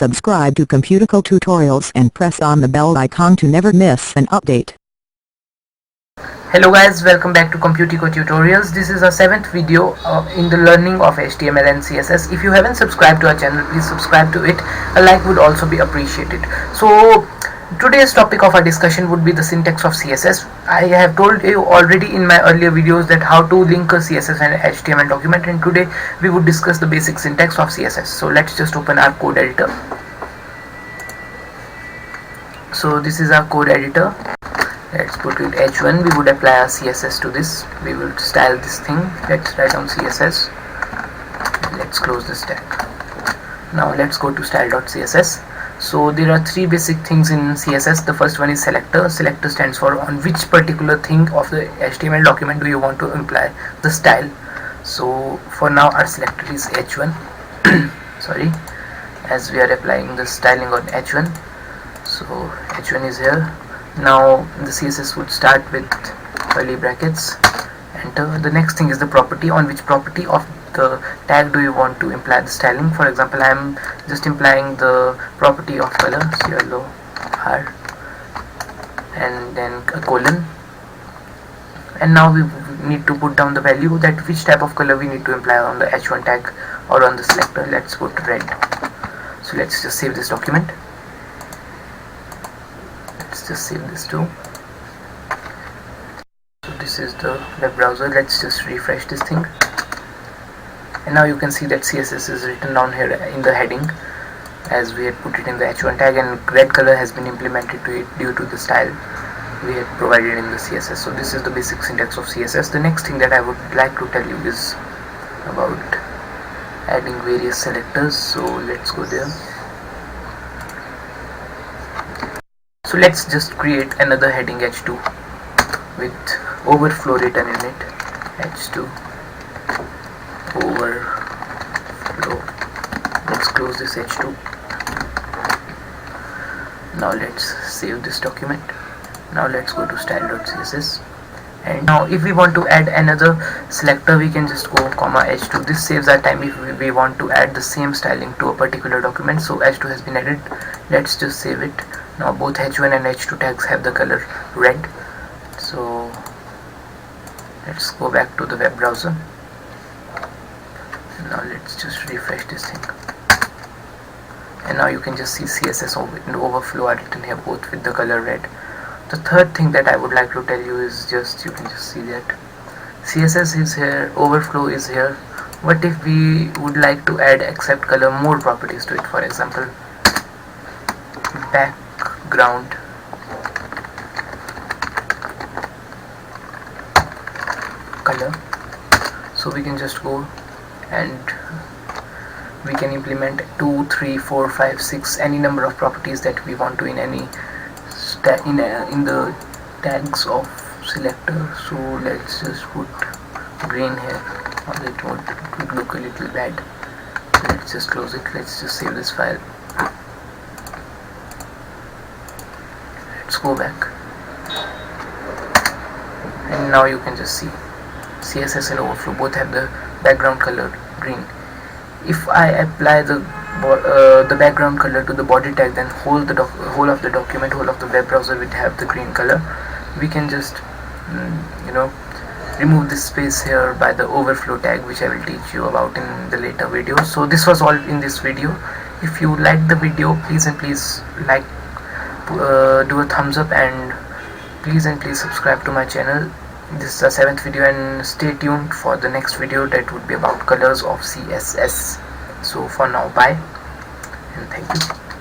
subscribe to Computico tutorials and press on the bell icon to never miss an update. Hello guys, welcome back to Computico tutorials. This is our 7th video in the learning of HTML and CSS. If you haven't subscribed to our channel, please subscribe to it. A like would also be appreciated. So today's topic of our discussion would be the syntax of CSS. I have told you already in my earlier videos that how to link a CSS and HTML document, and today we would discuss the basic syntax of CSS. So let's just open our code editor. So this is our code editor. Let's put it H1. We would apply our CSS to this. We will style this thing. Let's write down CSS. Let's close this tag. Now let's go to style.css. So there are three basic things in CSS. The first one is selector. Selector stands for on which particular thing of the HTML document do you want to imply the style. So for now our selector is H1. Sorry, as we are applying the styling on H1. So H1 is here. Now the CSS would start with curly brackets, enter. The next thing is the property. On which property of the tag do you want to imply the styling? For example, I am just implying the property of color, yellow R, and then a colon. And now we need to put down the value that which type of color we need to imply on the H1 tag or on the selector. Let's put red. So let's just save this document. Let's just save this too. So this is the web browser. Let's just refresh this thing, and now you can see that CSS is written down here in the heading as we had put it in the H1 tag, and red color has been implemented to it due to the style we had provided in the CSS. So this is the basic syntax of CSS. The next thing that I would like to tell you is about adding various selectors. So let's go there. So let's just create another heading H2 with overflow written in it. H2 overflow. Let's close this H2. Now let's save this document. Now let's go to style.css, and now if we want to add another selector, we can just go comma H2. This saves our time if we want to add the same styling to a particular document. So H2 has been added. Let's just save it. Now both H1 and H2 tags have the color red. So let's go back to the web browser. Now let's just refresh this thing, and now you can just see CSS and overflow are written here both with the color red. The third thing that I would like to tell you is just, you can just see that CSS is here, overflow is here. What if we would like to add except color more properties to it? For example, background color. So we can just go and we can implement 2, 3, 4, 5, 6, any number of properties that we want to in any in the tags of selector. So let's just put green here, or it would look a little bad. Let's just close it. Let's just save this file. Let's go back, and now you can just see CSS and overflow both have the background color green. If I apply the background color to the body tag, then whole of the document, whole of the web browser would have the green color. We can just remove this space here by the overflow tag, which I will teach you about in the later videos. So this was all in this video. If you liked the video, please and please like, do a thumbs up, and please subscribe to my channel. This is the 7th video, and stay tuned for the next video that would be about colors of CSS. So for now, bye and thank you.